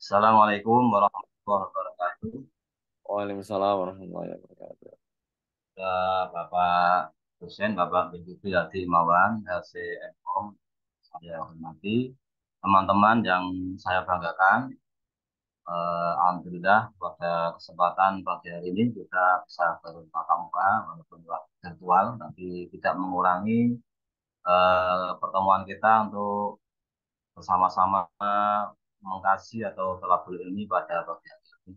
Assalamualaikum warahmatullahi wabarakatuh. Waalaikumsalam warahmatullahi wabarakatuh. Ya, Bapak dosen, Bapak Bibi Hadi Imawan, LCMOM, saya hormati teman-teman yang saya banggakan. Alhamdulillah pada kesempatan pagi hari ini kita bisa bertatap muka walaupun lewat virtual, tapi tidak mengurangi pertemuan kita untuk bersama-sama mengkaji atau telabul ilmi pada pagi hari ini.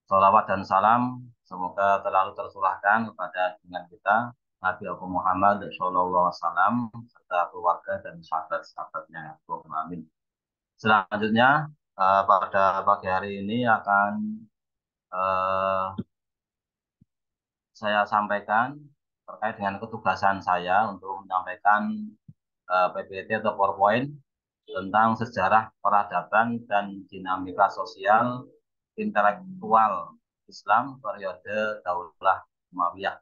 Salawat dan salam semoga terlalu tercurahkan kepada junjungan kita Nabi Abu Muhammad Shallallahu Alaihi Wasallam serta keluarga dan sahabat-sahabatnya. Allahumma amin. Selanjutnya pada pagi hari ini akan eh, saya sampaikan terkait dengan ketugasan saya untuk menyampaikan PPT atau PowerPoint tentang sejarah peradaban dan dinamika sosial intelektual Islam periode Daulah Umayyah.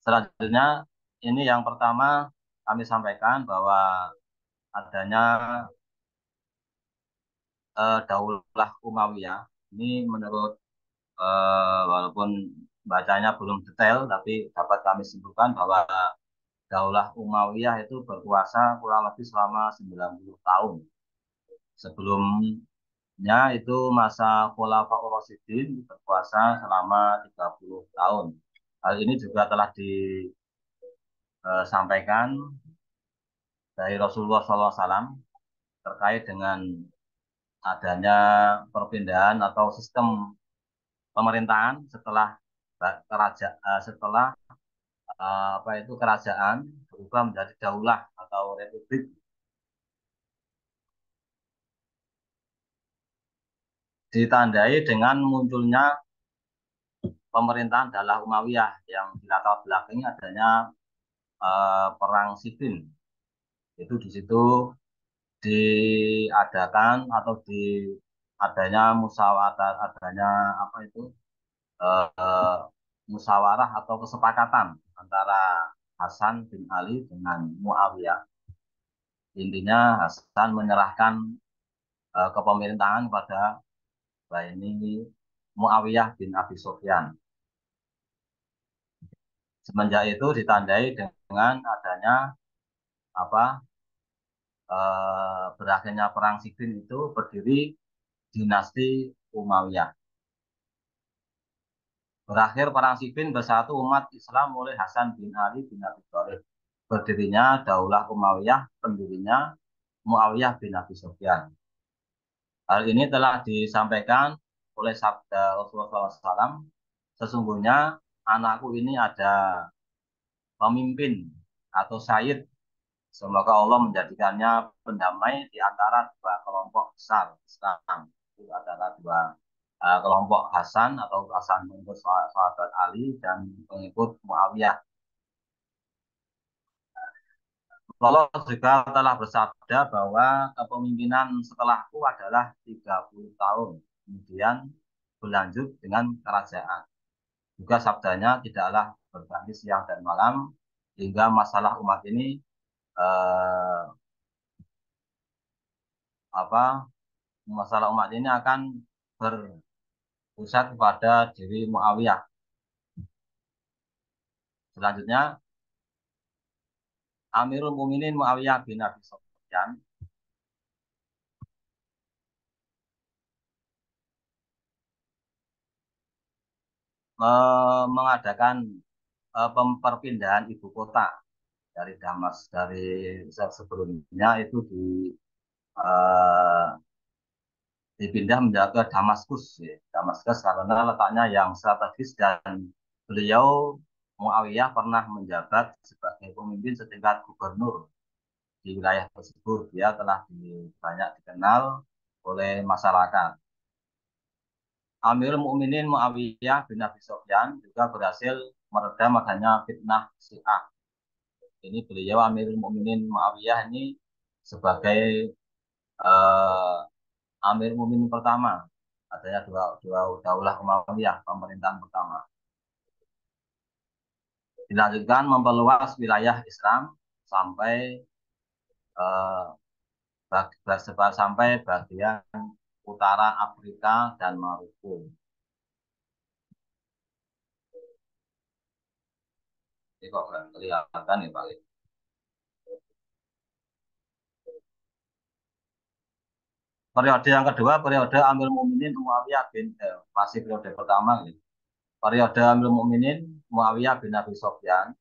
Selanjutnya, ini yang pertama kami sampaikan bahwa adanya Daulah Umayyah ini menurut walaupun bacanya belum detail, tapi dapat kami simpulkan bahwa Daulah Umayyah itu berkuasa kurang lebih selama 90 tahun. Sebelumnya itu masa Khulafaur Rasyidin berkuasa selama 30 tahun. Hal ini juga telah disampaikan dari Rasulullah SAW terkait dengan adanya perpindahan atau sistem pemerintahan setelah setelah apa itu kerajaan berubah menjadi daulah atau republik, ditandai dengan munculnya pemerintahan Daulah Umayyah yang dilatar belakangi adanya perang Siffin. Itu di situ diadakan atau di adanya musyawarah, adanya apa itu eh, musyawarah atau kesepakatan antara Hasan bin Ali dengan Muawiyah. Intinya Hasan menyerahkan kepemerintahan pada ini Muawiyah bin Abi Sufyan. Semenjak itu ditandai dengan adanya apa berakhirnya perang Siffin itu berdiri dinasti Umayyah. Berakhir perang Siffin bersatu umat Islam oleh Hasan bin Ali bin Abi Thalib. Berdirinya Daulah Umayyah, pendirinya Muawiyah bin Abi Sufyan. Hal ini telah disampaikan oleh sabda Rasulullah SAW. Sesungguhnya anakku ini ada pemimpin atau sayyid. Semoga Allah menjadikannya pendamai di antara dua kelompok besar Islam. Itu adalah dua kelompok Hasan atau Hasan mengikut sahabat Ali dan pengikut Muawiyah. Allah juga telah bersabda bahwa kepemimpinan setelahku adalah 30 tahun. Kemudian berlanjut dengan kerajaan. Juga sabdanya tidaklah berganti siang dan malam hingga masalah umat ini eh, apa masalah umat ini akan berpusat kepada diri Muawiyah. Selanjutnya Amirul Mukminin Muawiyah bin Abi Sufyan mengadakan perpindahan ibu kota dari Damas dari sebelumnya itu eh, dipindah menjadi ke Damaskus ya. Damaskus karena letaknya yang strategis dan beliau Muawiyah pernah menjabat sebagai pemimpin setingkat gubernur di wilayah tersebut. Dia telah banyak dikenal oleh masyarakat. Amirul Mukminin Muawiyah bin Abi Sufyan juga berhasil meredam adanya fitnah Syiah. Ini beliau Amirul Mukminin Muawiyah ini sebagai eh, Amir Mukminin pertama. Adanya dua daulah Umayyah pemerintahan pertama. Dilanjutkan memperluas wilayah Islam sampai sampai bagian utara Afrika dan Maroko. Ini kok nggak kelihatan ya Pak? Periode yang kedua, periode Amir Mukminin Muawiyah bin masih periode pertama gitu. Periode Amir Mukminin Muawiyah bin Abi Sofyan,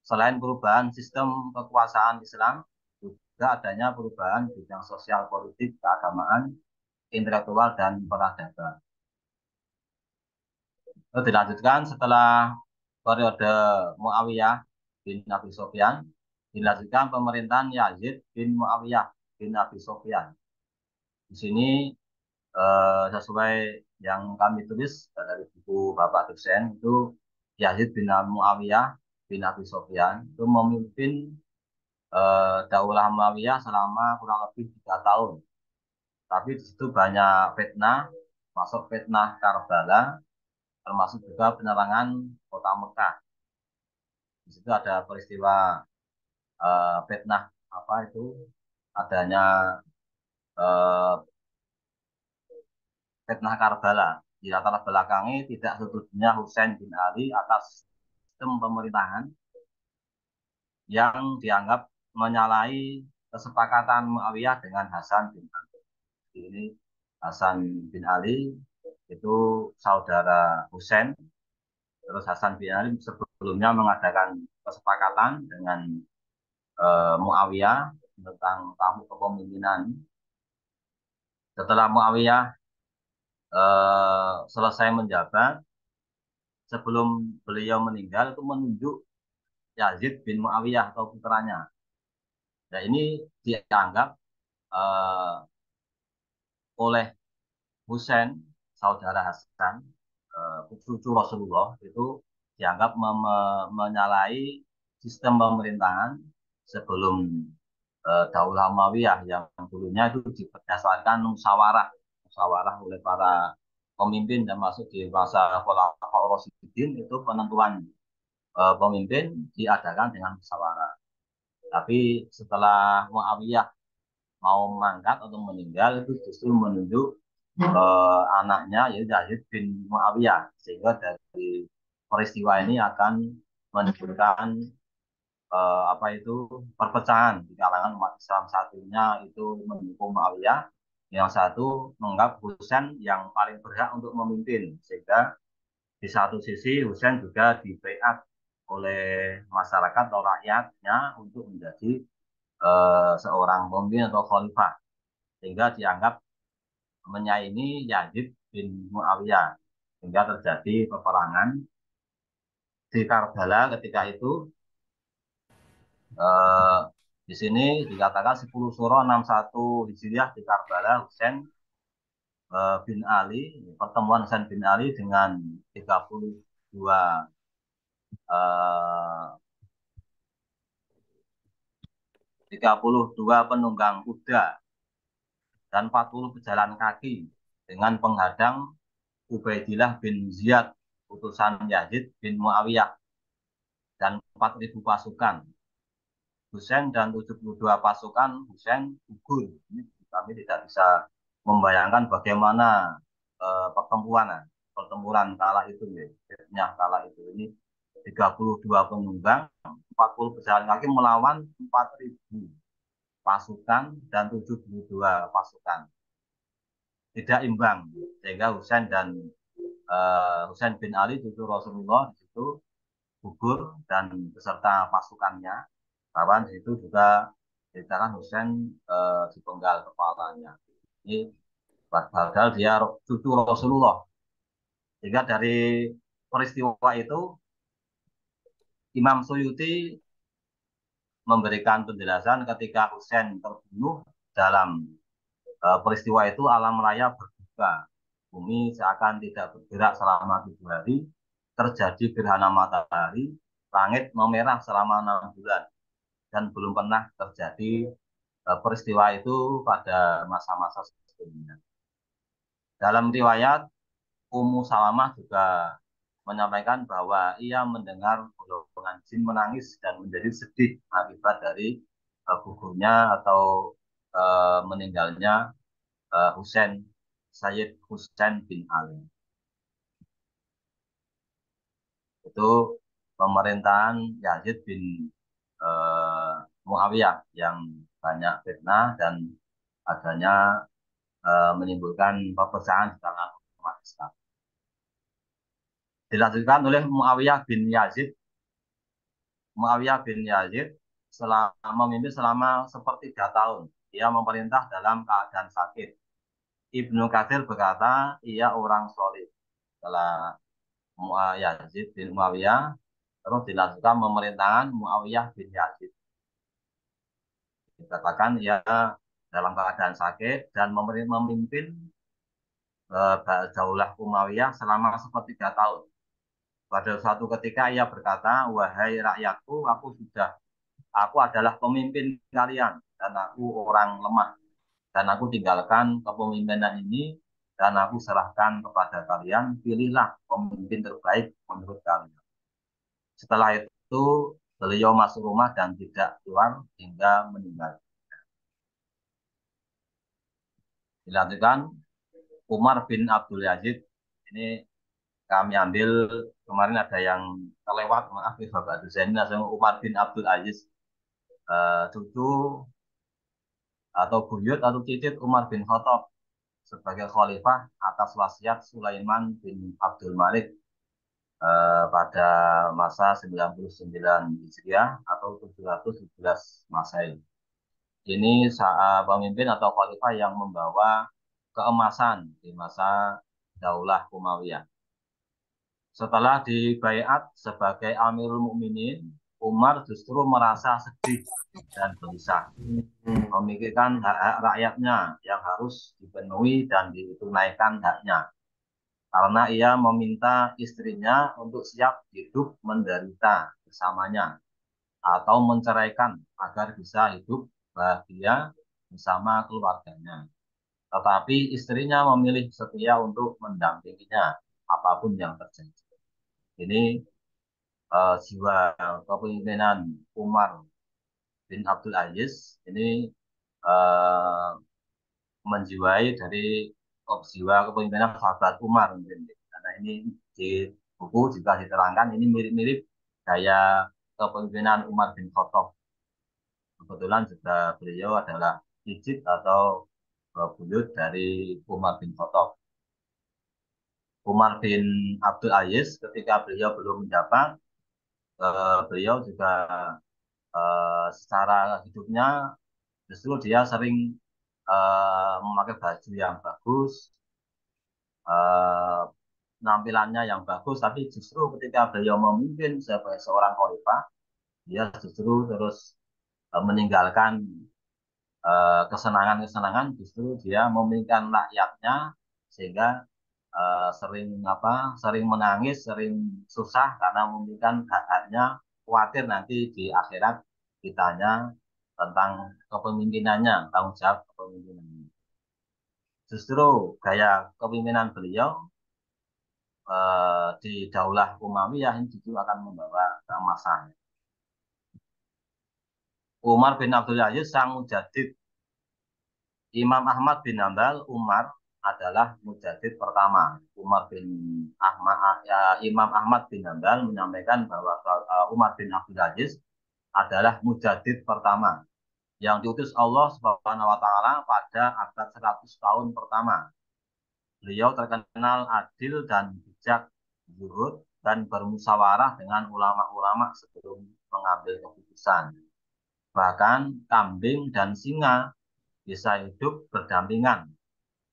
selain perubahan sistem kekuasaan Islam, juga adanya perubahan bidang sosial, politik, keagamaan, intelektual, dan peradaban. Lalu dilanjutkan setelah periode Muawiyah bin Abi Sofyan, dilanjutkan pemerintahan Yazid bin Muawiyah bin Abi Sofyan. Di sini sesuai yang kami tulis dari buku Bapak dosen itu Yazid bin Muawiyah bin Abi Sofyan itu memimpin Daulah Muawiyah selama kurang lebih 3 tahun. Tapi di situ banyak fitnah, masuk fitnah Karbala, termasuk juga penerangan kota Mekah. Di situ ada peristiwa fitnah apa itu adanya uh, fitnah Karbala. Di latar belakangi tidak setujunya Husain bin Ali atas sistem pemerintahan yang dianggap menyalahi kesepakatan Muawiyah dengan Hasan bin Ali. Ini Hasan bin Ali itu saudara Husain. Terus Hasan bin Ali sebelumnya mengadakan kesepakatan dengan Muawiyah tentang tamu kepemimpinan. Setelah Muawiyah selesai menjabat, sebelum beliau meninggal itu menunjuk Yazid bin Muawiyah atau putranya. Nah ini dianggap uh, oleh Husain, saudara Hasan, cucu Rasulullah itu dianggap menyalahi sistem pemerintahan sebelum Daulah Umayyah yang dulunya itu berdasarkan musyawarah oleh para pemimpin dan masuk di masa Khulafaur Rasyidin itu penentuan pemimpin diadakan dengan musyawarah. Tapi setelah Muawiyah mau mangkat atau meninggal itu justru menunjuk anaknya yaitu Yazid bin Muawiyah sehingga dari peristiwa ini akan menimbulkan apa itu perpecahan di kalangan umat Islam. Satunya itu mendukung Muawiyah, yang satu menganggap Husain yang paling berhak untuk memimpin sehingga di satu sisi Husain juga dibaiat oleh masyarakat atau rakyatnya untuk menjadi seorang pemimpin atau khalifah sehingga dianggap menyaingi Yazid bin Muawiyah sehingga terjadi peperangan di Karbala ketika itu eh, di sini dikatakan 10 Suro 61 Hijriah di Karbala Husain bin Ali pertemuan Husain bin Ali dengan 32 eh, 32 penunggang kuda dan 40 pejalan kaki dengan penghadang Ubaidillah bin Ziyad utusan Yazid bin Muawiyah dan 4.000 pasukan. Husain dan 72 pasukan Husain gugur. Ini kami tidak bisa membayangkan bagaimana pertempuran kala itu ya. Kala itu ini 32 penunggang, 40 pejalan kaki melawan 4.000 pasukan dan 72 pasukan. Tidak imbang sehingga Husain bin Ali cucu Rasulullah di situ gugur dan beserta pasukannya. Bahwa di situ juga dikatakan Husain dipenggal kepalanya. Ini padahal dia cucu Rasulullah. Sehingga dari peristiwa itu Imam Suyuti memberikan penjelasan ketika Husain terbunuh dalam peristiwa itu alam raya berduka. Bumi seakan tidak bergerak selama 7 hari, terjadi gerhana matahari, langit memerah selama 6 bulan dan belum pernah terjadi peristiwa itu pada masa-masa sebelumnya. Dalam riwayat Ummu Salamah juga menyampaikan bahwa ia mendengar golongan jin menangis dan menjadi sedih akibat dari gugurnya atau meninggalnya Husain Sayyid Husain bin Ali. Itu pemerintahan Yazid bin Muawiyah yang banyak fitnah dan adanya menimbulkan perpecahan di kalangan umat Islam. Dilanjutkan oleh Muawiyah bin Yazid. Muawiyah bin Yazid memimpin selama sepertiga tahun. Ia memerintah dalam keadaan sakit. Ibnu Katsir berkata, ia orang solid. Setelah Yazid bin Muawiyah, terus dilanjutkan pemerintahan Muawiyah bin Yazid. Dikatakan ia dalam keadaan sakit dan memimpin Daulah Umayyah selama sepertiga tahun. Pada suatu ketika ia berkata, wahai rakyatku, aku adalah pemimpin kalian dan aku orang lemah dan aku tinggalkan kepemimpinan ini dan aku serahkan kepada kalian, pilihlah pemimpin terbaik menurut kalian. Setelah itu beliau masuk rumah dan tidak keluar hingga meninggal. Dilanjutkan Umar bin Abdul Aziz. Ini kami ambil kemarin ada yang terlewat, maaf ya Bapak dosen. Langsung Umar bin Abdul Aziz, cucu atau buyut atau cicit Umar bin Khattab sebagai khalifah atas wasiat Sulaiman bin Abdul Malik pada masa 99 Hijriah atau 717 Masehi. Ini pemimpin atau khalifah yang membawa keemasan di masa Daulah Umayyah. Setelah dibaiat sebagai Amirul Mukminin, Umar justru merasa sedih dan gelisah, memikirkan hak-hak rakyatnya yang harus dipenuhi dan ditunaikan haknya. Karena ia meminta istrinya untuk siap hidup menderita bersamanya atau menceraikan agar bisa hidup bahagia bersama keluarganya. Tetapi istrinya memilih setia untuk mendampinginya apapun yang terjadi. Ini jiwa kepemimpinan Umar bin Abdul Aziz ini uh, menjiwai dari jiwa kepemimpinan sahabat Umar. Karena ini di buku juga diterangkan ini mirip-mirip gaya kepemimpinan Umar bin Khattab. Kebetulan juga beliau adalah cicit atau buyut dari Umar bin Khattab. Umar bin Abdul Aziz ketika beliau belum menjabat, beliau juga secara hidupnya justru dia sering memakai baju yang bagus, uh, penampilannya yang bagus, tapi justru ketika beliau memimpin sebagai seorang khalifah, dia justru terus meninggalkan kesenangan-kesenangan, justru dia memimpikan rakyatnya sehingga sering menangis, sering susah karena memimpikan hak-haknya, khawatir nanti di akhirat ditanya tentang kepemimpinannya, tanggung jawab kepemimpinannya. Justru gaya kepemimpinan beliau di Daulah Umayyah ini justru akan membawa keemasan. Umar bin Abdul Aziz sang mujadid. Imam Ahmad bin Hambal, Umar adalah mujadid pertama. Imam Ahmad bin Hambal menyampaikan bahwa Umar bin Abdul Aziz adalah mujadid pertama yang diutus Allah Subhanahu wa taala pada abad 100 tahun pertama. Beliau terkenal adil dan bijak, zuhud dan bermusyawarah dengan ulama-ulama sebelum mengambil keputusan. Bahkan kambing dan singa bisa hidup berdampingan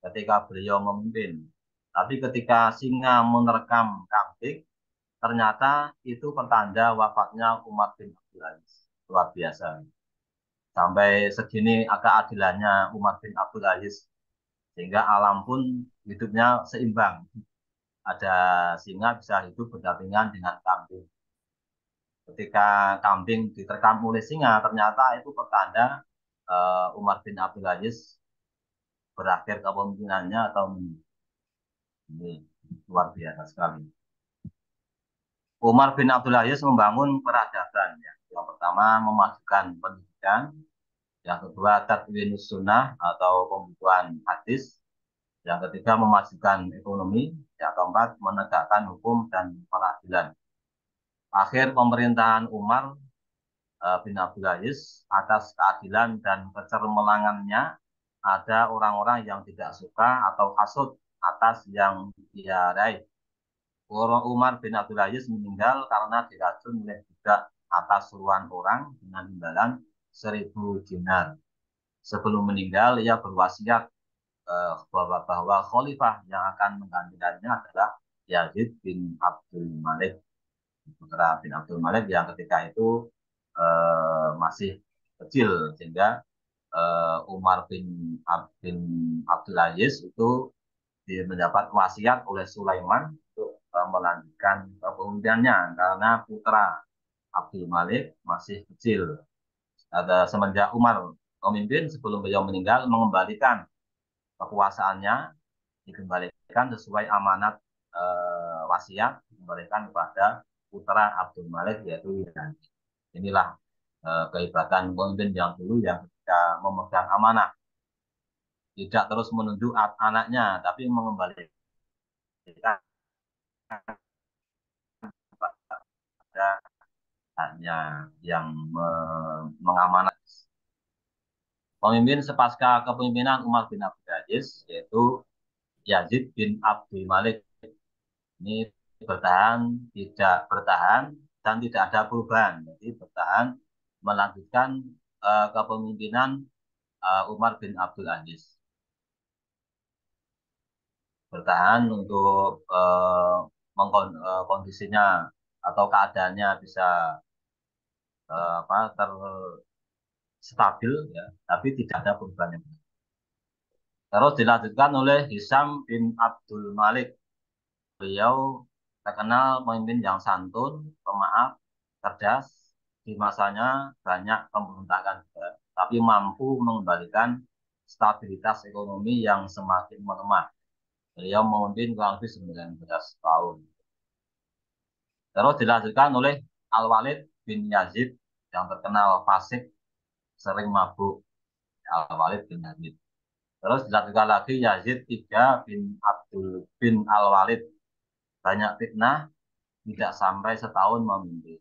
ketika beliau memimpin. Tapi ketika singa menerkam kambing, ternyata itu pertanda wafatnya Umar bin Abdul Aziz. Luar biasa. Sampai segini keadilannya Umar bin Abdul Aziz. Sehingga alam pun hidupnya seimbang. Ada singa bisa hidup berdampingan dengan kambing. Ketika kambing diterkam oleh singa, ternyata itu pertanda Umar bin Abdul Aziz berakhir kepemimpinannya atau ini luar biasa sekali. Umar bin Abdul Aziz membangun peradaban. Ya. Yang pertama memajukan pendidikan, yang kedua tadwinus sunnah atau pembukuan hadis, yang ketiga memajukan ekonomi, yang keempat menegakkan hukum dan peradilan. Akhir pemerintahan Umar bin Abdul Aziz atas keadilan dan kecermelangannya ada orang-orang yang tidak suka atau hasut atas yang dia raih. Umar bin Abdul Aziz meninggal karena diracun oleh budak atas suruhan orang dengan imbalan 1.000 dinar. Sebelum meninggal, ia berwasiat bahwa khalifah yang akan menggantikannya adalah Yazid bin Abdul Malik. Putra bin Abdul Malik yang ketika itu masih kecil, sehingga Umar bin Abdul Aziz itu mendapat wasiat oleh Sulaiman untuk melanjutkan kepemimpinannya karena putra Abdul Malik masih kecil. Ada semenjak Umar memimpin sebelum beliau meninggal mengembalikan kekuasaannya dikembalikan sesuai amanat wasiat dikembalikan kepada putra Abdul Malik yaitu Yazid. Inilah kehebatan pemimpin yang dulu yang ketika memegang amanah tidak terus menunjuk anaknya tapi mengembalikan pada hanya yang mengamanat. Pemimpin sepasca kepemimpinan Umar bin Abdul Aziz yaitu Yazid bin Abdul Malik ini bertahan, tidak bertahan dan tidak ada perubahan. Jadi bertahan melanjutkan kepemimpinan Umar bin Abdul Aziz. Bertahan untuk kondisinya atau keadaannya bisa terstabil ya, tapi tidak ada perubahan yang besar. Terus dilanjutkan oleh Hisam bin Abdul Malik. Beliau terkenal pemimpin yang santun, pemaaf, cerdas. Di masanya banyak pemberontakan juga, tapi mampu mengembalikan stabilitas ekonomi yang semakin melemah. Beliau memimpin kurang lebih 19 tahun. Terus dilanjutkan oleh Al-Walid bin Yazid yang terkenal fasik, sering mabuk. Al-Walid bin Yazid. Terus dilanjutkan lagi Yazid III bin Abdul bin Al-Walid. Banyak fitnah, tidak sampai setahun memimpin.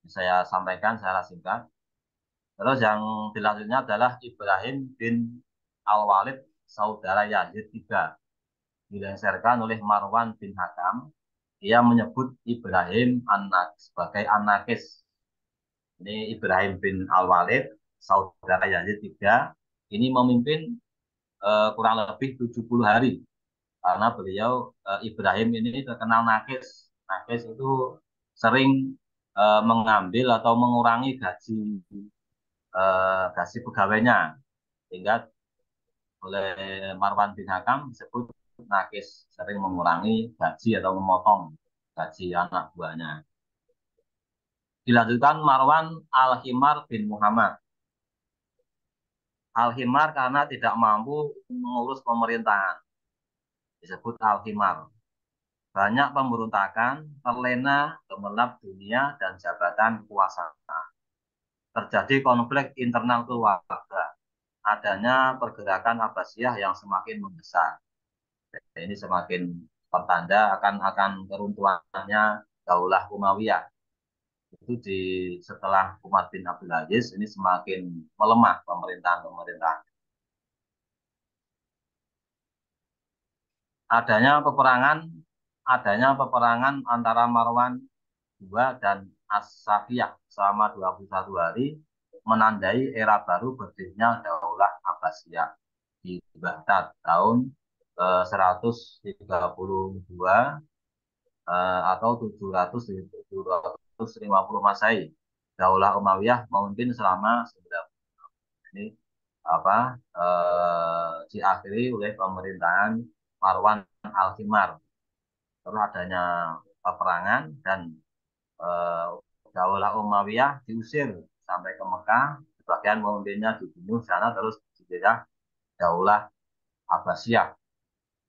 Saya sampaikan secara singkat. Terus yang dilanjutnya adalah Ibrahim bin Al-Walid, saudara Yazid III. Dilengsarkan oleh Marwan bin Hakam. Ia menyebut Ibrahim sebagai anakis. Ini Ibrahim bin Al-Walid, saudara Yazid III. Ini memimpin kurang lebih 70 hari. Karena beliau Ibrahim ini terkenal nakis. Nakis itu sering mengambil atau mengurangi gaji pegawainya, sehingga oleh Marwan bin Hakam disebut nakis, sering mengurangi gaji atau memotong gaji anak buahnya. Dilanjutkan Marwan Al-Himar bin Muhammad. Al-Himar karena tidak mampu mengurus pemerintahan, disebut Al-Himar. Banyak pemberontakan, terlena, gemerlap dunia, dan jabatan kekuasaan. Terjadi konflik internal keluarga. Adanya pergerakan Abbasiyah yang semakin membesar. Ini semakin pertanda akan keruntuhannya Daulah Umayyah. Itu setelah Umar bin Abdul Aziz ini semakin melemah pemerintahan-pemerintahan. Adanya peperangan antara Marwan II dan As-Safiyah selama 21 hari menandai era baru berdirinya Daulah Abbasiyah di Baghdad tahun 132 atau 750 Masehi. Daulah Umayyah memimpin selama 9 ini diakhiri oleh pemerintahan Marwan Al-Himar. Terus adanya peperangan dan eh, Daulah Umayyah diusir sampai ke Mekah, sebagian pemimpinnya dibunuh sana terus dijajah Daulah Abbasiyah.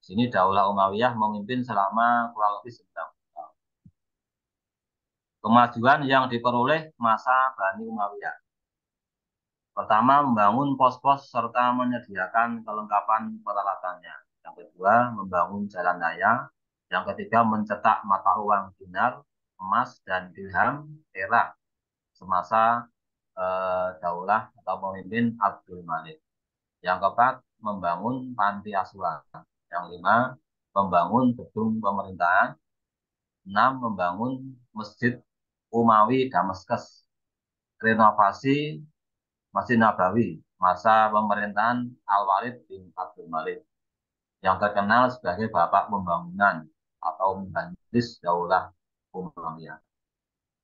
Sini Daulah Umayyah memimpin selama kurang lebih 9 tahun. Kemajuan yang diperoleh masa Bani Umayyah. Pertama, membangun pos-pos serta menyediakan kelengkapan peralatannya. Yang kedua, membangun jalan raya. Yang ketiga, mencetak mata uang dinar, emas, dan dirham perak semasa daulah atau pemimpin Abdul Malik. Yang keempat, membangun panti asuhan. Yang lima, membangun gedung pemerintahan. Enam, membangun Masjid Umawi Damaskus. Renovasi Masjid Nabawi masa pemerintahan Al-Walid bin Abdul Malik yang terkenal sebagai bapak pembangunan atau menggantis daulah Umayyah.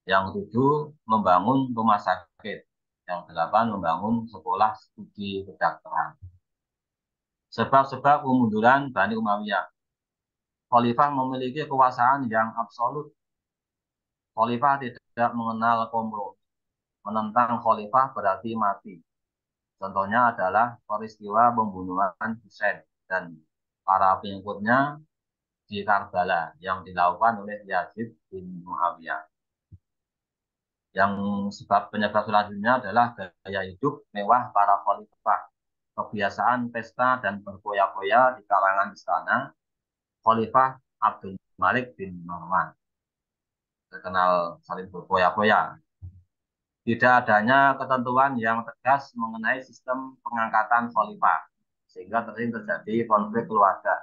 Yang tujuh, membangun rumah sakit. Yang delapan, membangun sekolah studi kedokteran. Sebab-sebab kemunduran Bani Umayyah. Khalifah memiliki kekuasaan yang absolut. Khalifah tidak mengenal kompromi. Menentang khalifah berarti mati. Contohnya adalah peristiwa pembunuhan Husain dan para pengikutnya di Karbala yang dilakukan oleh Yazid bin Muawiyah. Yang penyebab selanjutnya adalah gaya hidup mewah para khalifah, kebiasaan pesta dan berfoya-foya di kalangan istana. Khalifah Abdul Malik bin Marwan terkenal saling berfoya-foya. Tidak adanya ketentuan yang tegas mengenai sistem pengangkatan khalifah, sehingga sering terjadi konflik keluarga.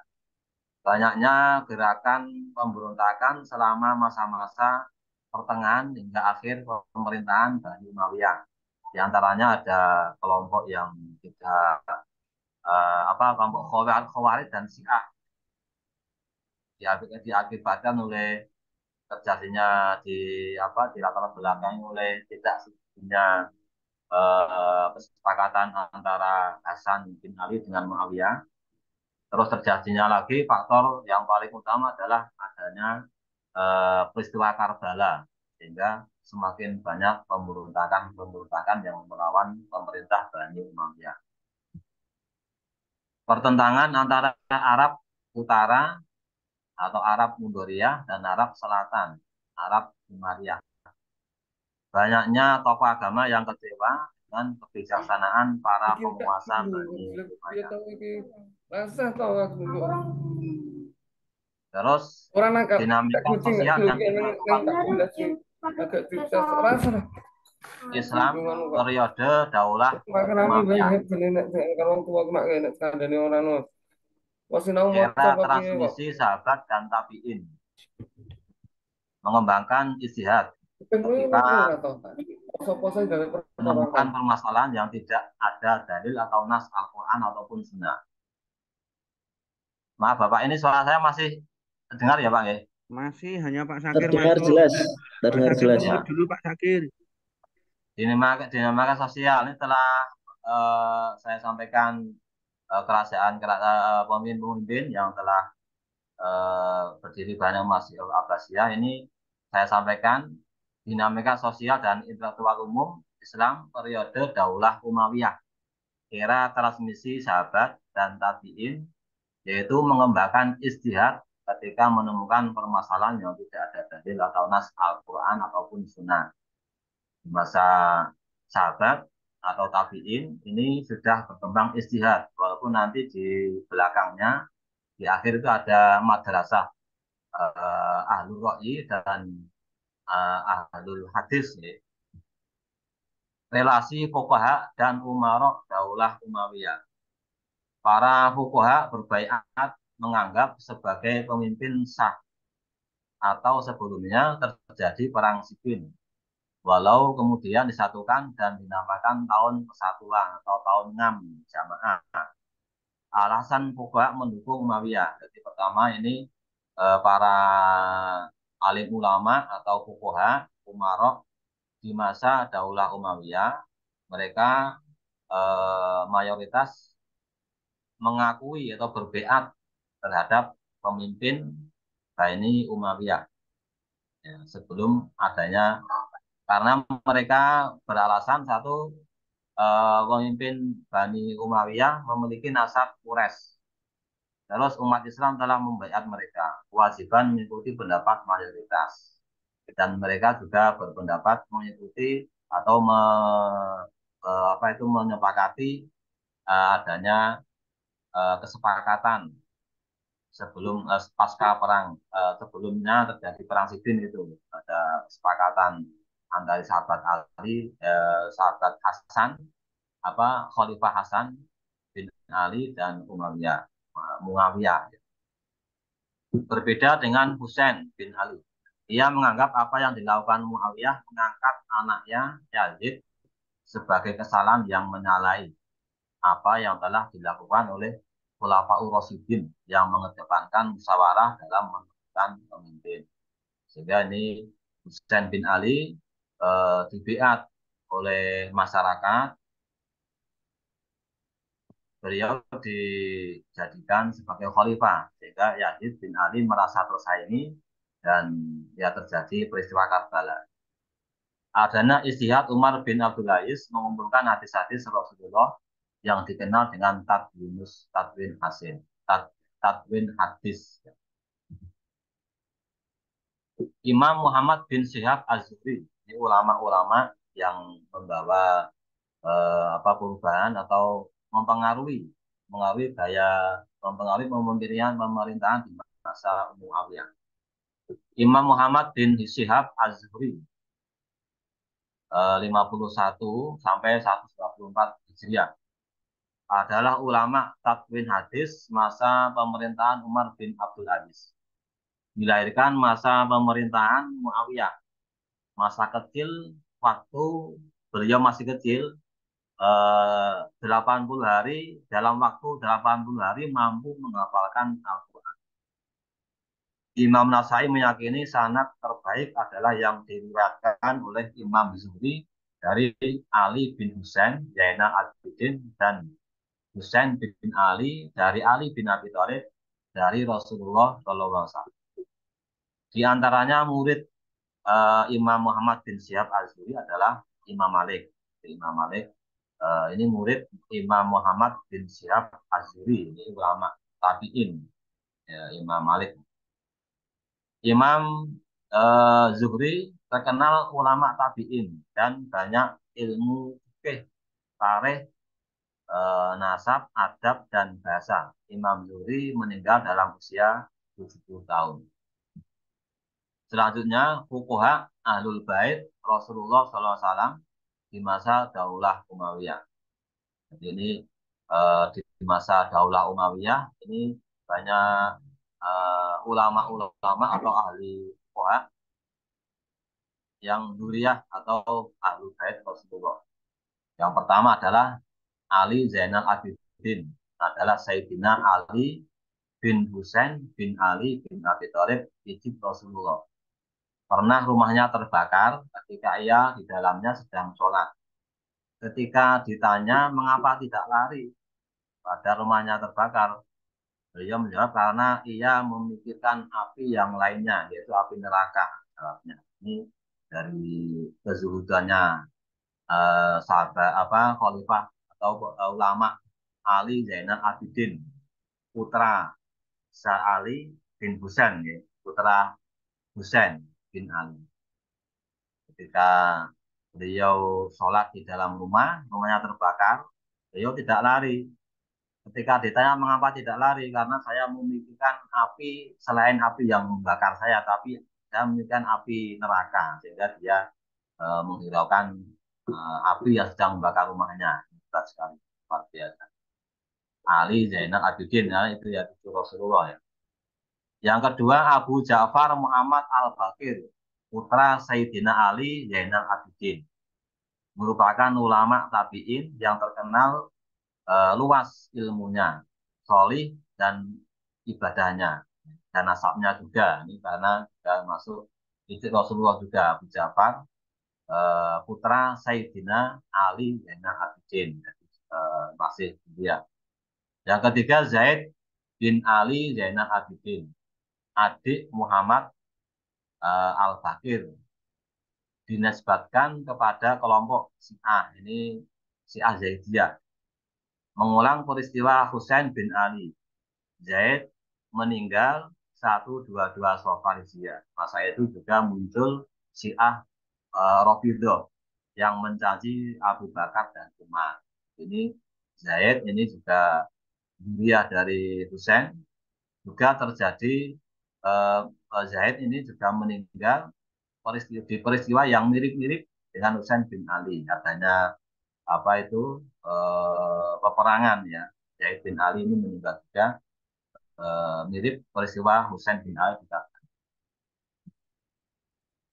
Banyaknya gerakan pemberontakan selama masa-masa pertengahan hingga akhir pemerintahan Bani Umayyah. Di antaranya ada kelompok yang tidak kelompok Khawarij dan Syiah diakibatkan oleh terjadinya di latar belakang oleh tidak setujunya kesepakatan antara Hasan bin Ali dengan Muawiyah. Terus terjadinya lagi faktor yang paling utama adalah adanya peristiwa Karbala, sehingga semakin banyak pemberontakan yang melawan pemerintah Bani Umayyah. Pertentangan antara Arab Utara atau Arab Mudoriyah dan Arab Selatan, Arab Umayyah. Banyaknya tokoh agama yang kecewa dengan kebijaksanaan para penguasa Bani Umayyah. Terus Orang nangkap dinamika kucing sosial dan Islam periode Daulah Umayyah. Era transmisi sahabat dan tabi'in. Mengembangkan ijtihad ketika menemukan permasalahan yang tidak ada dalil atau nas Al-Quran ataupun Sunnah. Maaf Bapak, ini suara saya masih terdengar ya Pak? Masih, hanya Pak Sakir Terdengar masuk. jelas, Pak terdengar Sakir jelas. tutup dulu Pak Sakir. Dinamika sosial ini telah saya sampaikan kerajaan pemimpin-pemimpin yang telah berdiri banyak Masjid Abbasiyah. Ini saya sampaikan dinamika sosial dan intelektual umum Islam periode Daulah Umayyah, era transmisi sahabat dan tabi'in, yaitu mengembangkan ijtihad ketika menemukan permasalahan yang tidak ada dalil atau nas Al-Quran ataupun Sunnah. Di masa sahabat atau tabi'in ini sudah berkembang ijtihad, walaupun nanti di belakangnya di akhir itu ada madrasah ahlul ra'yi dan ahlul hadis. Relasi fuqaha dan umarok daulah Umayyah. Para fuqaha berbaiat menganggap sebagai pemimpin sah atau sebelumnya terjadi perang Siffin, walau kemudian disatukan dan dinamakan tahun persatuan atau tahun 6 jamaah. Alasan fuqaha mendukung Umayyah. Jadi pertama ini para alim ulama atau fuqaha umarok di masa Daulah Umayyah, mereka mayoritas mengakui atau berbeat terhadap pemimpin Bani Umayyah ya, sebelum adanya, karena mereka beralasan satu, pemimpin Bani Umayyah memiliki nasab Quraisy. Terus umat Islam telah membaiat mereka, kewajiban mengikuti pendapat mayoritas. dan mereka juga berpendapat mengikuti atau menyepakati adanya kesepakatan sebelum pasca perang, sebelumnya terjadi perang Siffin itu ada kesepakatan antara sahabat Ali, sahabat Hasan, Khalifah Hasan bin Ali dan Muawiyah. Berbeda dengan Husain bin Ali. Ia menganggap apa yang dilakukan Muawiyah mengangkat anaknya Yazid sebagai kesalahan yang menyalahi apa yang telah dilakukan oleh Khulafaur Rasyidin yang mengedepankan musyawarah dalam menentukan pemimpin. Sehingga ini Husain bin Ali dibiat oleh masyarakat. Beliau dijadikan sebagai khalifah sehingga Yazid bin Ali merasa tersaingi dan ya terjadi peristiwa Karbala. Adanya istihad Umar bin Abdul Aziz mengumpulkan hadis-hadis Rasulullah yang dikenal dengan Tadwin Hasin, Tadwin hadis. Imam Muhammad bin Syihab Az-Zuhri, ini ulama-ulama yang membawa perubahan atau mempengaruhi pemerintahan di masa Muawiyah. Imam Muhammad bin Syihab Az-Zuhri 51 sampai 124 Hijriah adalah ulama tadwin hadis masa pemerintahan Umar bin Abdul Aziz. Dilahirkan masa pemerintahan Muawiyah. Masa kecil waktu beliau masih kecil 80 hari, dalam waktu 80 hari mampu menghafalkan Al-Quran. Imam Nasai meyakini sanad terbaik adalah yang diriwayatkan oleh Imam Zuhri dari Ali bin Husain Zainal Abidin dan Husain bin Ali dari Ali bin Abi Thalib dari Rasulullah SAW. Di antaranya murid Imam Muhammad bin Syihab Az-Zuhri adalah Imam Malik. Imam Malik ini murid Imam Muhammad bin Syihab Az-Zuhri, ini ulama tabi'in, ya, Imam Malik. Imam Zuhri terkenal ulama tabi'in dan banyak ilmu fikih, tarikh, nasab, adab, dan bahasa. Imam Zuhri meninggal dalam usia 70 tahun. Selanjutnya, fuqaha Ahlul Bait Rasulullah SAW di masa Daulah Umayyah. Jadi ini di masa Daulah Umayyah ini banyak ulama-ulama atau ahli fuqaha yang dzurriyyah atau Ahlul Bait Rasulullah. Yang pertama adalah Ali Zainal Abidin, adalah Sayyidina Ali bin Husain bin Ali bin Abi Thalib ijib Rasulullah. Pernah rumahnya terbakar ketika ia di dalamnya sedang sholat. Ketika ditanya mengapa tidak lari pada rumahnya terbakar, beliau menjawab karena ia memikirkan api yang lainnya, yaitu api neraka. Jawabnya. Ini dari kezuhudannya sahabat khalifah atau ulama Ali Zainal Abidin, putra Ali bin Husain, ya, putra Husain bin Ali. Ketika beliau sholat di dalam rumahnya terbakar, beliau tidak lari. Ketika ditanya mengapa tidak lari, karena saya memikirkan api selain api yang membakar saya, tapi saya memikirkan api neraka, sehingga dia menghiraukan api yang sedang membakar rumahnya. Berat sekali, luar biasa. Ali Zainal Abidin, ya, itu ya itu Rasulullah, ya. Yang kedua, Abu Ja'far Muhammad Al-Baqir, putra Sayyidina Ali Zainal Abidin, merupakan ulama tabi'in yang terkenal luas ilmunya, solih dan ibadahnya, dan nasabnya juga. Ini karena sudah masuk itu Rasulullah juga. Abu Ja'far putra Sayyidina Ali Zainal Abidin, masih dia. Yang ketiga, Zaid bin Ali Zainal Abidin, adik Muhammad Al-Baqir, dinisbatkan kepada kelompok Syiah, ini Syiah Zaidiyah, mengulang peristiwa Husain bin Ali. Zaid meninggal 122 Safar Hijriah. Masa itu juga muncul Syiah Rafidhah yang mencaci Abu Bakar dan Umar. Ini Zaid ini juga Zuriyah dari Husain. Juga terjadi eh, Zaid ini juga meninggal di peristiwa yang mirip-mirip dengan Husain bin Ali. Katanya apa itu peperangan ya. Zaid bin Ali ini meninggal juga mirip peristiwa Husain bin Ali juga.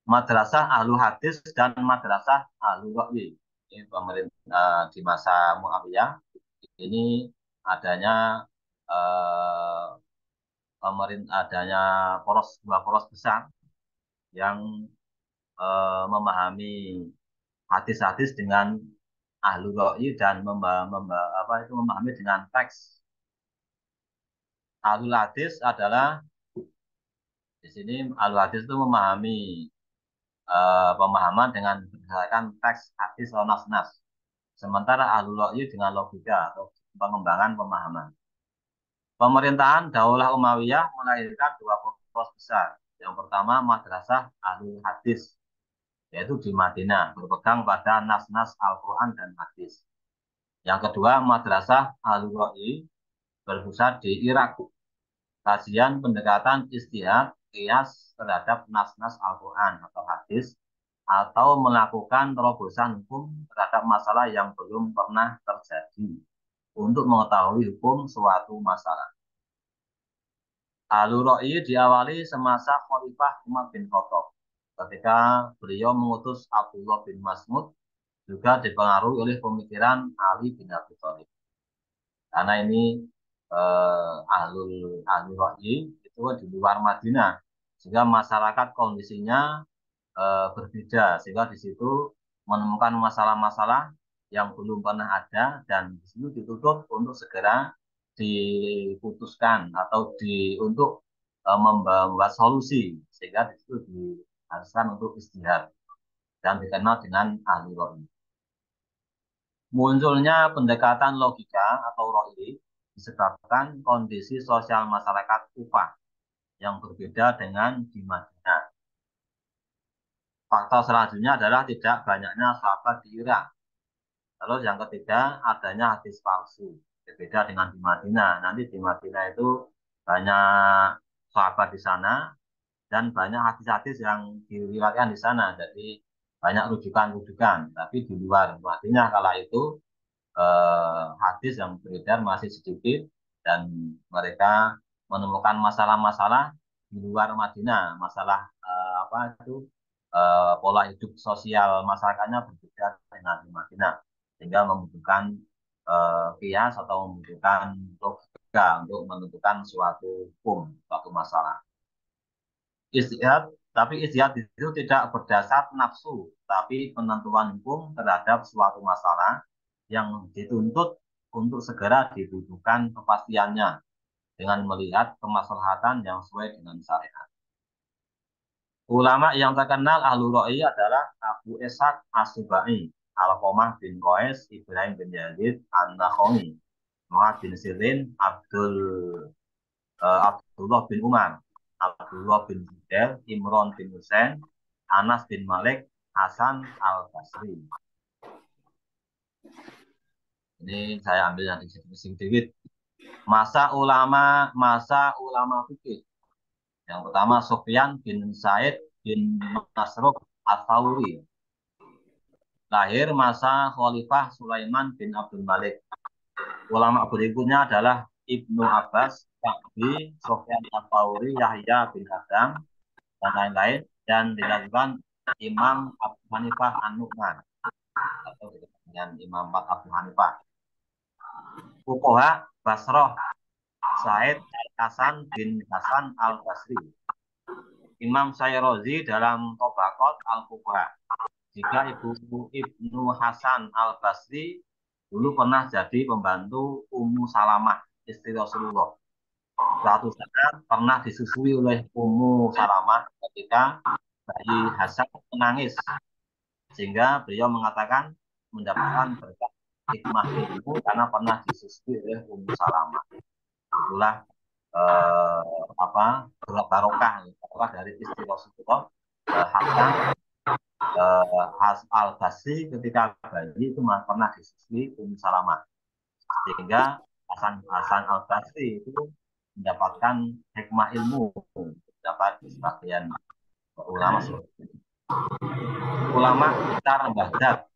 Madrasah Ahlu Hadis dan Madrasah Ahlu Ra'yi. Ini pemerintah di masa Muawiyah ini adanya eh, pemerintah adanya dua poros besar yang memahami hadis-hadis dengan ahlu ra'yi dan memahami dengan teks. Ahlul hadis adalah di sini ahlul hadis itu memahami pemahaman dengan berdasarkan teks hadis atau nas-nas. Sementara ahlul ra'yi dengan logika atau pengembangan pemahaman. Pemerintahan Daulah Umayyah melahirkan dua poros besar. Yang pertama madrasah ahlul hadis, yaitu di Madinah, berpegang pada nas-nas Al-Quran dan hadis. Yang kedua, madrasah Al-Ra'i berpusat di Irak. Kajian pendekatan istihad, qiyas terhadap nas-nas Al-Quran atau hadis, atau melakukan terobosan hukum terhadap masalah yang belum pernah terjadi untuk mengetahui hukum suatu masalah. Al-Ra'i diawali semasa Khalifah Umar bin Khattab. Ketika beliau mengutus Abdullah bin Mas'ud juga dipengaruhi oleh pemikiran Ali bin Abi Thalib. Karena ini ahlul wahyi itu di luar Madinah, sehingga masyarakat kondisinya berbeda, sehingga di situ menemukan masalah-masalah yang belum pernah ada dan di situ dituntut untuk segera diputuskan atau untuk membuat solusi, sehingga di situ diharuskan untuk istihad dan dikenal dengan ahli wahyi. Munculnya pendekatan logika atau ra'yi disebabkan kondisi sosial masyarakat Kufah yang berbeda dengan di Madinah. Faktor selanjutnya adalah tidak banyaknya sahabat di Irak. Lalu yang ketiga, adanya hadis palsu. Berbeda dengan di Madinah. Nanti di Madinah itu banyak sahabat di sana dan banyak hadis-hadis yang diriwayatkan di sana. Jadi banyak rujukan-rujukan. Tapi di luar Madinah kala itu hadis yang beredar masih sedikit dan mereka menemukan masalah-masalah di luar Madinah, masalah apa itu pola hidup sosial masyarakatnya berbeda dengan di Madinah, sehingga membutuhkan kias atau membutuhkan logika untuk menentukan suatu hukum, suatu masalah. Istihad, tapi istihad itu tidak berdasar nafsu, tapi penentuan hukum terhadap suatu masalah yang dituntut untuk segera dibutuhkan kepastiannya dengan melihat kemaslahatan yang sesuai dengan syariat. Ulama yang terkenal ahlu ra'i adalah Abu Ishaq As-Subai, Al-Qamah bin Qais, Ibrahim bin Yazid, An-Nakhai, Muhammad bin Sirin, Abdullah bin Umar, Abdullah bin Zubair, Imran bin Husain, Anas bin Malik, Hasan Al-Basri. Ini saya ambil yang sedikit. Masa ulama fikih. Yang pertama Sufyan bin Said bin Masruq Ats-Tsauri. Lahir masa Khalifah Sulaiman bin Abdul Malik. Ulama berikutnya adalah Ibnu Abbas, Sa'di, Sufyan Ats-Tsauri, Yahya bin Adam, dan lain-lain. Dan dilakukan Imam Abu Hanifah An-Nu'man atau dengan Imam Abu Hanifah. Fuqaha Basrah Said Hasan bin Hasan Al-Basri. Imam Syairozi dalam Tobaqot Al-Fuqaha. Jika Ibnu Hasan Al-Basri dulu pernah jadi pembantu Ummu Salamah, istri Rasulullah. Suatu saat pernah disusui oleh Ummu Salamah ketika bayi Hasan menangis. Sehingga beliau mengatakan mendapatkan berkat hikmah ilmu karena pernah disusui oleh Ummu Salamah. Itulah barokah dari istri Rasulullah Hasan Al-Basri ketika bayi itu pernah disusui Ummu Salamah, sehingga Hasan Al-Basri itu mendapatkan hikmah ilmu, dapat sebagian ulama seperti itu. Ulama sekitar Baghdad,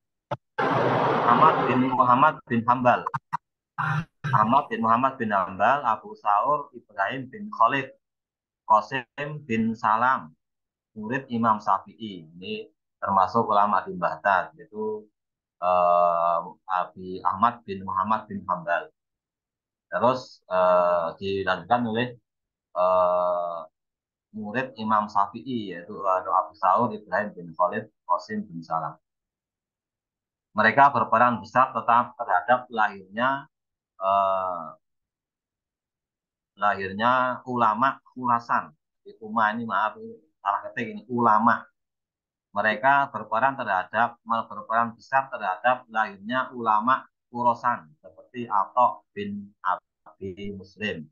Muhammad bin Hambal, Abu Saur, Ibrahim bin Khalid, Qasim bin Salam, murid Imam Syafi'i. Ini termasuk ulama di Baghdad, yaitu Abi Ahmad bin Muhammad bin Hambal. Terus dilanjutkan oleh eh, murid Imam Syafi'i, yaitu Abu Saur, Ibrahim bin Khalid, Qasim bin Salam. Mereka berperan besar tetap terhadap eh, lahirnya ulama Khurasan. Umma ini maaf, salah ketik ini ulama. Mereka berperan besar terhadap lahirnya ulama Khurasan seperti Atok bin Abi Muslim.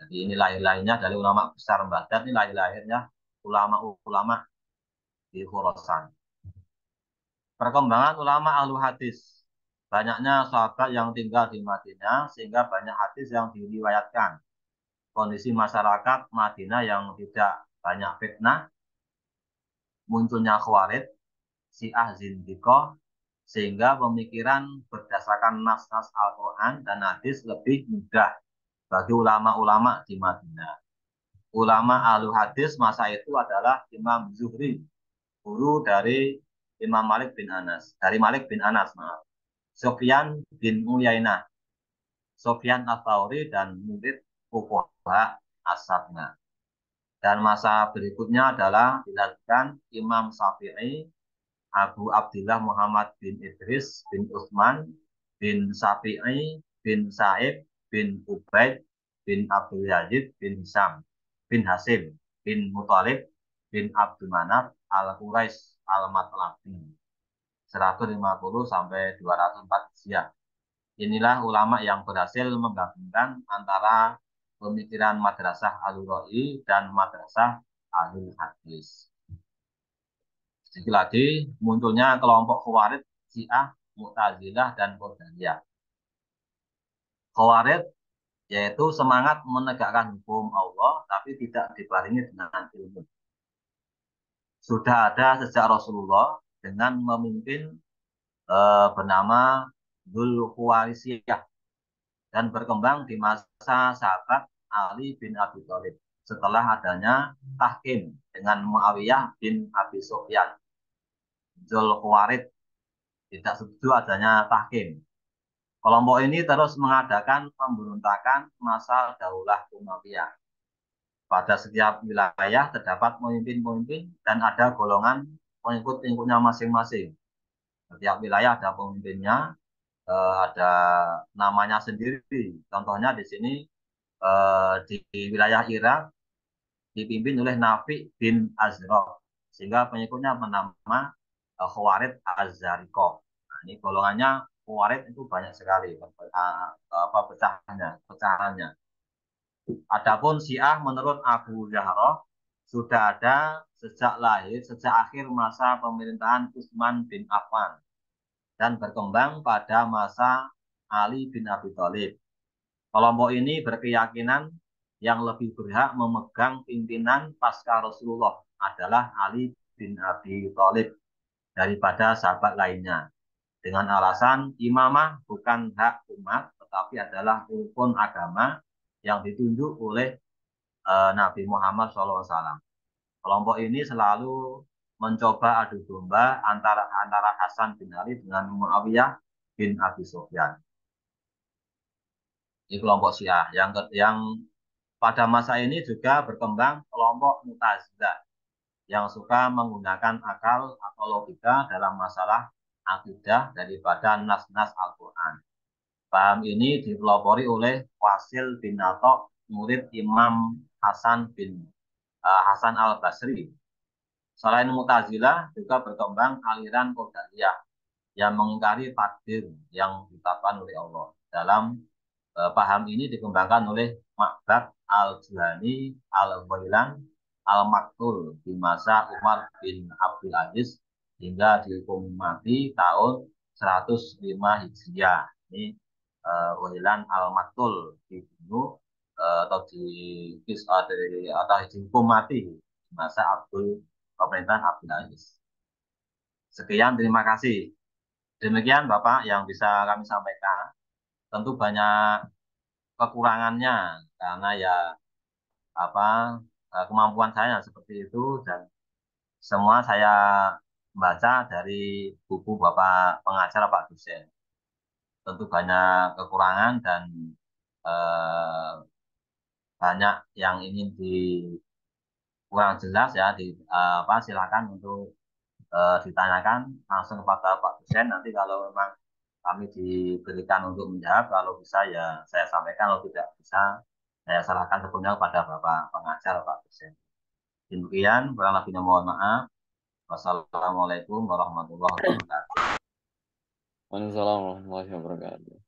Jadi ini lahir-lahirnya dari ulama besar Baghdad, ini lahir-lahirnya ulama-ulama di Khurasan. Perkembangan ulama ahlu hadis. Banyaknya sahabat yang tinggal di Madinah sehingga banyak hadis yang diriwayatkan. Kondisi masyarakat Madinah yang tidak banyak fitnah, munculnya khawarij, Syiah Zindiqah, sehingga pemikiran berdasarkan nas-nas Al-Quran dan hadis lebih mudah bagi ulama-ulama di Madinah. Ulama ahlu hadis masa itu adalah Imam Zuhri, guru dari Imam Malik bin Anas, maaf. Sufyan bin Uyainah, Sufyan Ats-Tsauri dan murid Fuqaha As-Sab'ah. Dan masa berikutnya adalah dilanjutkan Imam Syafi'i, Abu Abdillah Muhammad bin Idris bin Utsman bin Syafi'i bin Sa'ib bin Ubaid bin Abdul Yazid bin Hisam bin Hasim bin Muthalib bin Abdul Manaf al-Quraisy al-Matlabi 150 sampai 204 Hijriah. Inilah ulama yang berhasil menggabungkan antara pemikiran madrasah Al-Ra'i dan madrasah Ahlul Hadis. Sedikit lagi munculnya kelompok Khawarij, Syiah, Mu'tazilah, dan Qadariyah. Khawarij yaitu semangat menegakkan hukum Allah tapi tidak dibarengi dengan ilmu. Sudah ada sejak Rasulullah dengan memimpin bernama Dzul Khuwaisiyah dan berkembang di masa sahabat Ali bin Abi Thalib setelah adanya tahkim dengan Muawiyah bin Abi Sufyan. Dzul Khawarij tidak setuju adanya tahkim. Kelompok ini terus mengadakan pemberontakan masa Daulah Umayyah. Pada setiap wilayah terdapat pemimpin-pemimpin dan ada golongan pengikut-pengikutnya masing-masing. Setiap wilayah ada pemimpinnya, ada namanya sendiri. Contohnya di sini di wilayah Irak dipimpin oleh Nafi bin Azraq, sehingga pengikutnya bernama Khawarij Az-Zariqah. Nah, ini golongannya Khawarij itu banyak sekali pecahannya. Adapun Syiah menurut Abu Jahroh sudah ada sejak akhir masa pemerintahan Utsman bin Affan dan berkembang pada masa Ali bin Abi Thalib. Kelompok ini berkeyakinan yang lebih berhak memegang pimpinan pasca Rasulullah adalah Ali bin Abi Thalib daripada sahabat lainnya. Dengan alasan imamah bukan hak umat, tetapi adalah rukun agama yang ditunjuk oleh Nabi Muhammad SAW. Kelompok ini selalu mencoba adu domba antara Hasan bin Ali dengan Muawiyah bin Abi Sufyan. Ini kelompok Syiah. Yang pada masa ini juga berkembang kelompok Mu'tazilah yang suka menggunakan akal atau logika dalam masalah akidah daripada nas-nas Al-Quran. Paham ini dipelopori oleh Wasil bin Atok, murid Imam Hasan Al-Basri. Selain Mu'tazilah juga berkembang aliran Qadariyah yang mengingkari takdir yang ditetapkan oleh Allah. Dalam paham ini dikembangkan oleh Ma'bad Al-Juhani Al-Ghailan Al-Maktul di masa Umar bin Abdul Aziz hingga dihukum mati tahun 105 Hijriah. Ini Uhilan al-Maktul dibunuh atau atau dihukum mati di masa pemerintahan Abdul Aziz. Sekian, terima kasih. Demikian Bapak yang bisa kami sampaikan. Tentu banyak kekurangannya karena ya apa kemampuan saya seperti itu dan semua saya membaca dari buku Bapak pengajar Pak dosen. Tentu banyak kekurangan dan eh, banyak yang ingin kurang jelas ya silakan untuk ditanyakan langsung kepada Pak dosen. Nanti kalau memang kami diberikan untuk menjawab, kalau bisa ya saya sampaikan, kalau tidak bisa saya serahkan sepenuhnya kepada Bapak pengajar Pak dosen. Demikian, kurang lebihnya mohon maaf. Wassalamualaikum warahmatullahi wabarakatuh. Waalaikumsalam warahmatullahi wabarakatuh.